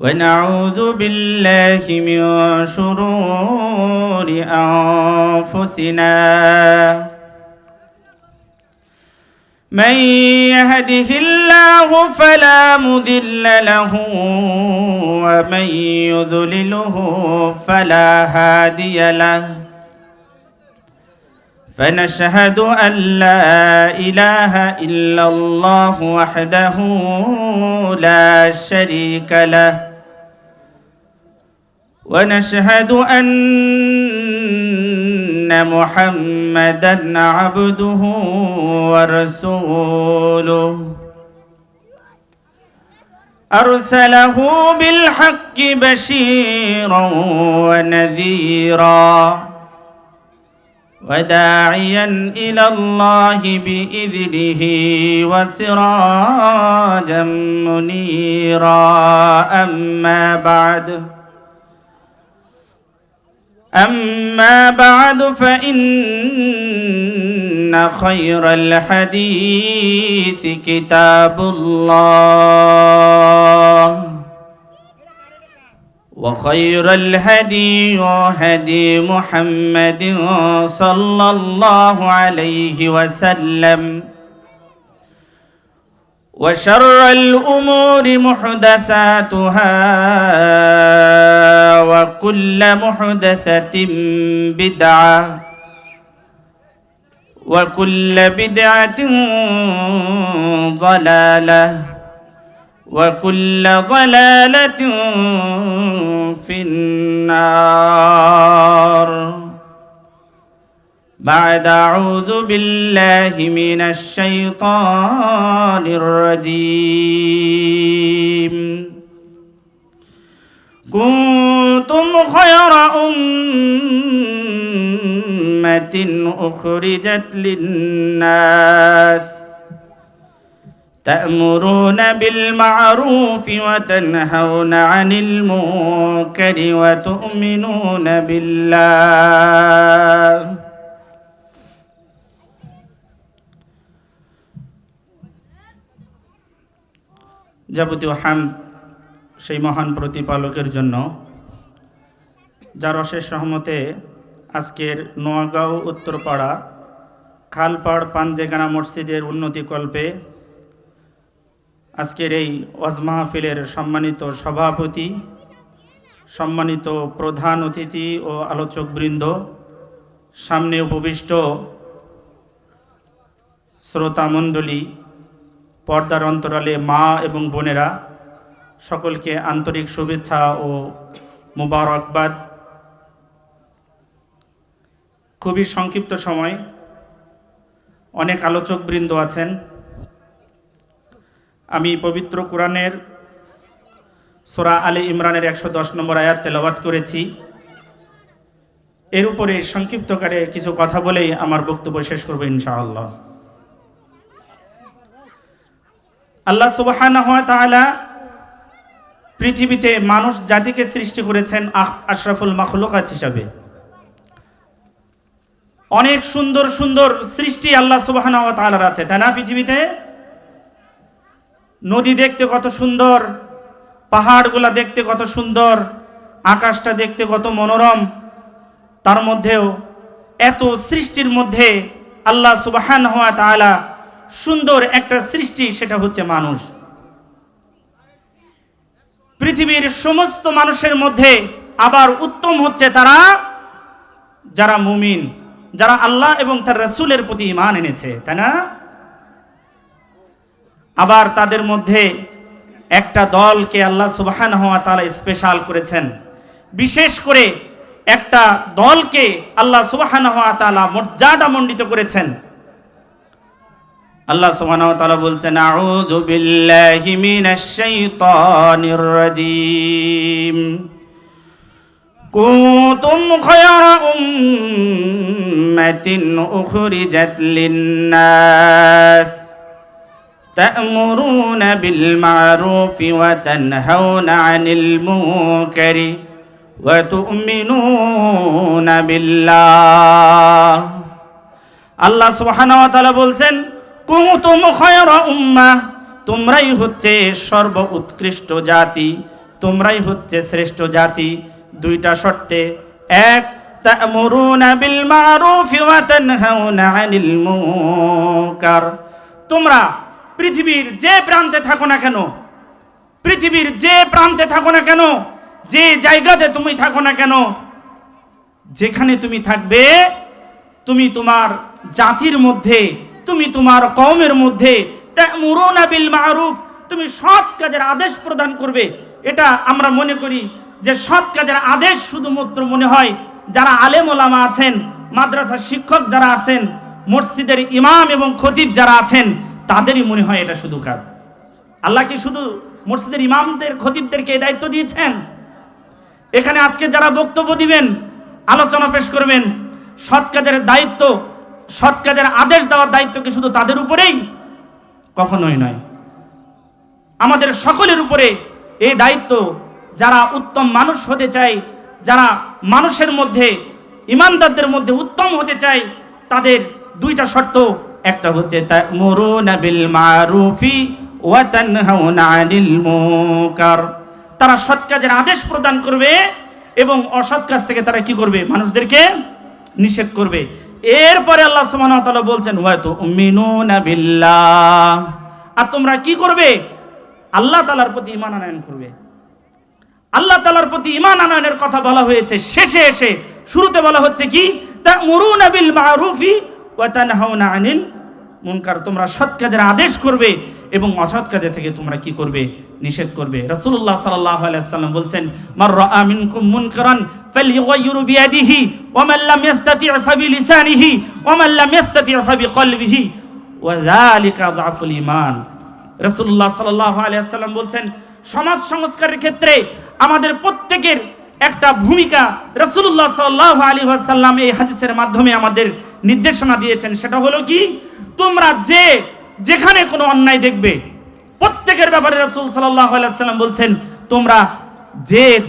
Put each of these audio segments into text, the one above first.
ونعوذ بالله من شرور أنفسنا من يهده الله فلا مضل له ومن يضلله فلا هادي له فنشهد أن لا إله إلا الله وحده لا شريك له ونشهد أن محمدًا عبده ورسوله أرسله بالحق بشيرا ونذيرا وداعيا إلى الله بإذنه وسراجا منيرا أما بعد فإن خير الحديث كتاب الله وخير الهدي هدي محمد صلى الله عليه وسلم وشر الأمور محدثاتها وكل محدثة بدعة وكل بدعة ضلالة وكل ضلالة في النار بعد أعوذ بالله من الشيطان الرجيم كنتم خير أمة أخرجت للناس تأمرون بالمعروف وتنهون عن المنكر وتؤمنون بالله যাবতীয় হামদ সেই মহান প্রতিপালকের জন্য, যার অশেষ রহমতে আজকের নোয়াগাঁও উত্তরপাড়া খালপাড় পাঞ্জেগানা মসজিদের উন্নতিকল্পে আজকের এই ওয়াজ মাহফিলের সম্মানিত সভাপতি, সম্মানিত প্রধান অতিথি ও আলোচকবৃন্দ, সামনে উপবিষ্ট শ্রোতামণ্ডলী, পর্দার অন্তরালে মা এবং বোনেরা, সকলকে আন্তরিক শুভেচ্ছা ও মুবারকবাদ। খুবই সংক্ষিপ্ত সময়, অনেক আলোচকবৃন্দ আছেন। আমি পবিত্র কোরআনের সূরা আলে ইমরানের 110 নম্বর আয়াত তেলাওয়াত করেছি। এর উপরে সংক্ষিপ্তকারে কিছু কথা বলেই আমার বক্তব্য শেষ করব ইনশাআল্লাহ। আল্লাহ সুবহানাহু ওয়া তাআলা পৃথিবীতে মানুষ জাতিকে সৃষ্টি করেছেন আশরাফুল মাখলুকাত হিসাবে। অনেক সুন্দর সুন্দর সৃষ্টি আল্লাহ সুবহানাহু ওয়া তাআলার আছে, তাই না? পৃথিবীতে নদী দেখতে কত সুন্দর, পাহাড়গুলা দেখতে কত সুন্দর, আকাশটা দেখতে কত মনোরম। তার মধ্যেও এত সৃষ্টির মধ্যে আল্লাহ সুবহানাহু ওয়া তাআলা সুন্দর একটা সৃষ্টি, সেটা হচ্ছে মানুষ। পৃথিবীর সমস্ত মানুষের মধ্যে আবার উত্তম হচ্ছে তারা যারা মুমিন, যারা আল্লাহ এবং তার রাসূলের প্রতি ঈমান এনেছে, তাই না? আবার তাদের মধ্যে একটা দলকে আল্লাহ সুবহানাহু ওয়া তাআলা স্পেশাল করেছেন। বিশেষ করে একটা দলকে আল্লাহ সুবহানাহু ওয়া তাআলা মর্যাদামণ্ডিত করেছেন। আল্লাহ সুবহানাহু ওয়া তাআলা বলছেন, আউযু বিল্লাহি মিনাশ শাইতানির রাজীম। কুনতুম খায়রা উম্মাতিন উখরিজাত লিন-নাস تأمرون بالمعروف وتنهون عن المنكر وتؤمنون بالله আল্লাহ সুবহানাহু ওয়া তাআলা বলছেন, কুনতুম খায়রা উম্মাহ, তোমরাই হচ্ছে সর্ব উৎকৃষ্ট জাতি, তোমরাই হচ্ছে শ্রেষ্ঠ জাতি। দুইটা শর্তে, এক, তা'মুরুনা বিল মা'রুফি ওয়া তানহাউনা আনিল মুনকার। তোমরা পৃথিবীর যে প্রান্তে থাকো না কেন, পৃথিবীর যে প্রান্তে থাকো না কেন, যে জায়গাতে তুমি থাকো না কেন, যেখানে তুমি থাকবে, তুমি তোমার জাতির মধ্যে, তুমি তোমার কওমের মধ্যে তা'মুরুনা বিল মা'রুফ, তুমি সৎ কাজের আদেশ প্রদান করবে। এটা আমরা মনে করি যে সৎ কাজের আদেশ শুধুমাত্র মনে হয় যারা আলেম ওলামা আছেন, মাদ্রাসার শিক্ষক যারা আছেন, মসজিদের ইমাম এবং খতিব যারা আছেন, তাদেরই মনে হয় এটা শুধু কাজ। আল্লাহ কি শুধু মসজিদের ইমামদের খতিবদেরকে এই দায়িত্ব দিয়েছেন? এখানে আজকে যারা বক্তব্য দিবেন, আলোচনা পেশ করবেন, সৎ কাজের দায়িত্ব, সৎ কাজের আদেশ দেওয়ার দায়িত্ব কি শুধু তাদের উপরেই? কখনোই নয়। আমাদের সকলের উপরে এই দায়িত্ব। যারা উত্তম মানুষ হতে চায়, যারা মানুষের মধ্যে, ইমানদারদের মধ্যে উত্তম হতে চায়, তাদের দুইটা শর্ত। একটা হচ্ছে তা'মুরুনা বিল মা'রুফি ওয়া তানহাউনা আনিল মুনকার, তারা সৎ কাজের আদেশ প্রদান করবে এবং অসৎ কাজ থেকে তারা কি করবে? মানুষদেরকে নিষেধ করবে। এরপরে আল্লাহ সুবহানাহু ওয়া তাআলা বলছেন ওয়া তু'মিনুনা বিল্লাহ, আর তোমরা কি করবে? আল্লাহ তাআলার প্রতি ঈমান আনয়ন করবে। আল্লাহ তাআলার প্রতি ঈমান আনয়নের কথা বলা হয়েছে শেষে এসে, শুরুতে বলা হচ্ছে কি? তা'মুরুনা বিল মা'রুফি ওয়া তানহাউনা আনিল মুনকার, তোমরা সৎ কাজের আদেশ করবে এবং অসৎ কাজে থেকে তোমরা কি করবে? নিষেধ করবে। রাসূলুল্লাহ সাল্লাল্লাহু আলাইহি ওয়াসাল্লাম বলছেন মান রাআ মিনকুম মুনকারান ফালইয়ুগাইয়িরু বিয়াদিহি ওয়া মান লাম ইস্তাতি' ফাবিলিসানিহি ওয়া মান লাম ইস্তাতি' ফাবিকলবিহি ওয়া যালিকা যাফুল ঈমান। রাসূলুল্লাহ সাল্লাল্লাহু আলাইহি ওয়াসাল্লাম বলছেন সমাজ সংস্কারের ক্ষেত্রে আমাদের প্রত্যেকের একটা ভূমিকা রাসূলুল্লাহ সাল্লাল্লাহু আলাইহি ওয়াসাল্লাম এই হাদিসের মাধ্যমে আমাদের নির্দেশনা দিয়েছেন। সেটা হলো কি? তোমরা যেখানে কোনো অন্যায় দেখবে, প্রত্যেকের ব্যাপারে রাসূল সাল্লাল্লাহু আলাইহি ওয়াসাল্লাম বলছেন তোমরা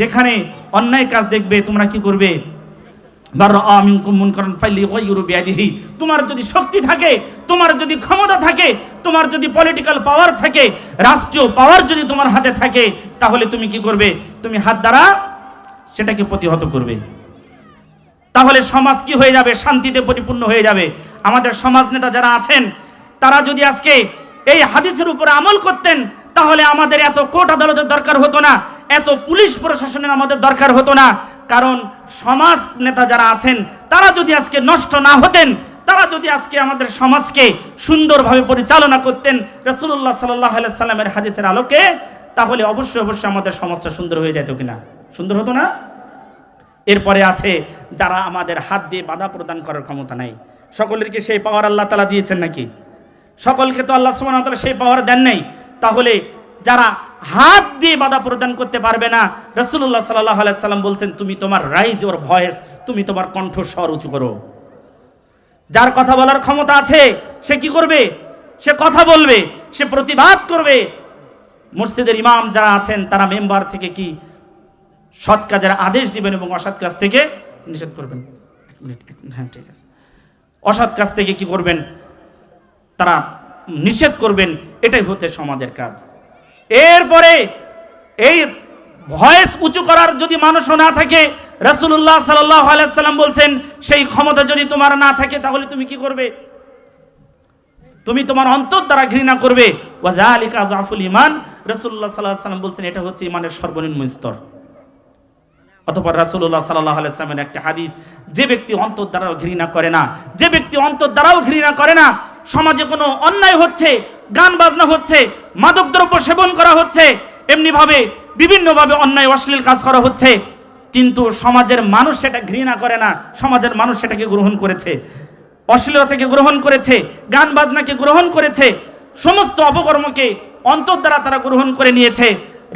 যেখানে অন্যায় কাজ দেখবে তোমরা কি করবে? তোমার যদি শক্তি থাকে, তোমার যদি ক্ষমতা থাকে, তোমার যদি পলিটিক্যাল পাওয়ার থাকে, রাষ্ট্রীয় পাওয়ার যদি তোমার হাতে থাকে, তাহলে তুমি কি করবে? তুমি হাত দ্বারা সেটাকে প্রতিহত করবে। তাহলে সমাজ কি হয়ে যাবে? শান্তিতে পরিপূর্ণ হয়ে যাবে। আমাদের সমাজ নেতা যারা আছেন, তারা যদি আজকে এই হাদিসের উপর আমল করতেন, তাহলে আমাদের এত কোর্ট আদালতের দরকার হতো না, এত পুলিশ প্রশাসনের আমাদের দরকার হতো না। কারণ সমাজ নেতা যারা আছেন, তারা যদি আজকে নষ্ট না হতেন, তারা যদি আজকে আমাদের সমাজকে সুন্দরভাবে পরিচালনা করতেন রাসূলুল্লাহ সাল্লাল্লাহু আলাইহি ওয়াসাল্লামের হাদিসের আলোকে, তাহলে অবশ্যই আমাদের সমাজটা সুন্দর হয়ে যেত কিনা? সুন্দর হতো না? এরপরে আছে যারা আমাদের হাত দিয়ে বাধা প্রদান করার ক্ষমতা নাই। সকলেরকে সেই পাওয়ার আল্লাহ তাআলা দিয়েছেন নাকি? সকলকে তো আল্লাহ সুবহানাহু ওয়া তাআলা সেই পাওয়ার দেন নাই। তাহলে যারা হাত দিয়ে বাধা প্রদান করতে পারবে না, রাসূলুল্লাহ সাল্লাল্লাহু আলাইহি ওয়াসাল্লাম বলছেন তুমি তোমার রাইজ ইওর ভয়েস, তুমি তোমার কণ্ঠস্বর উঁচু করো। যার কথা বলার ক্ষমতা আছে সে কি করবে? সে কথা বলবে, সে প্রতিবাদ করবে। মসজিদের ইমাম যারা আছেন তারা মেম্বার থেকে কি সৎ কাজের আদেশ দিবেন এবং অসৎ কাজ থেকে নিষেধ করবেন। হ্যাঁ, ঠিক আছে। অসৎ কাজ থেকে কি করবেন? তারা নিষেধ করবেন। এটাই হচ্ছে সমাজের কাজ। এরপরে এই ভয়েস উঁচু করার যদি মানুষও না থাকে, রাসূলুল্লাহ সাল্লাল্লাহু আলাইহি ওয়াসাল্লাম বলছেন সেই ক্ষমতা যদি তোমার না থাকে, তাহলে তুমি কি করবে? তুমি তোমার অন্তর দ্বারা ঘৃণা করবে। ওয়া যালিকা যাফুল ঈমান। রাসূলুল্লাহ সাল্লাল্লাহু আলাইহি ওয়াসাল্লাম বলছেন এটা হচ্ছে ঈমানের সর্বনিম্ন স্তর। অতঃপর রাসূলুল্লাহ সাল্লাল্লাহু আলাইহি ওয়াসাল্লামের একটা হাদিস, যে ব্যক্তি অন্তর দ্বারাও ঘৃণা করে না, যে ব্যক্তি অন্তর দ্বারাও ঘৃণা করে না, সমাজে কোনো অন্যায় হচ্ছে, গান বাজনা হচ্ছে, মাদকদ্রব্য সেবন করা হচ্ছে, এমনিভাবে বিভিন্নভাবে অন্যায় অশ্লীল কাজ করা হচ্ছে, কিন্তু সমাজের মানুষ সেটা ঘৃণা করে না, সমাজের মানুষ সেটাকে গ্রহণ করেছে, অশ্লীলতাকে গ্রহণ করেছে, গান বাজনাকে গ্রহণ করেছে, সমস্ত অপকর্মকে অন্তর দ্বারা তারা গ্রহণ করে নিয়েছে।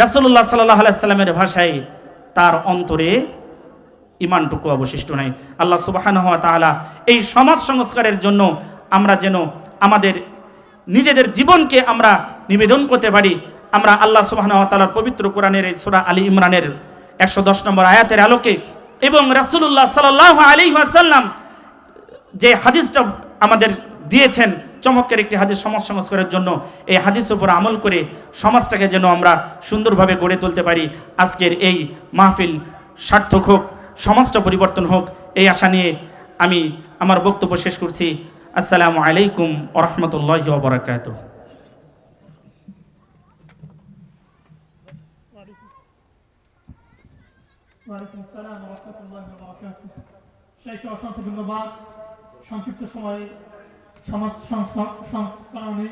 রাসূলুল্লাহ সাল্লাল্লাহু আলাইহি ওয়াসাল্লামের ভাষায় তার অন্তরে ঈমানটুকু অবশিষ্ট নাই। আল্লাহ সুবহানাহু ওয়া তাআলা এই সমাজ সংস্কারের জন্য আমরা যেন আমাদের নিজেদের জীবনকে আমরা নিবেদন করতে পারি। আমরা আল্লাহ সুবহানাহু ওয়া তাআলার পবিত্র কোরআনের এই সূরা আলী ইমরানের 110 নম্বর আয়াতের আলোকে এবং রাসূলুল্লাহ সাল্লাল্লাহু আলাইহি ওয়াসাল্লাম যে হাদিসটা আমাদের দিয়েছেন চমৎকার একটি হাদিস সমাজ সংস্কারের জন্য এই হাদিসের উপর আমল করে সমাজটাকে যেন আমরা সুন্দরভাবে গড়ে তুলতে পারি। আজকের এই মাহফিল সার্থক হোক, সমাজটা পরিবর্তন হোক, এই আশা নিয়ে আমি আমার বক্তব্য শেষ করছি। আসসালামু আলাইকুম ওয়া রাহমাতুল্লাহি ওয়া বারাকাতুহু। ওয়ালাইকুম আসসালাম ওয়া রাহমাতুল্লাহি ওয়া বারাকাতুহু। শাইখকে অসংখ্য ধন্যবাদ। সংক্ষিপ্ত সময়ে সমাজ সংস্করণে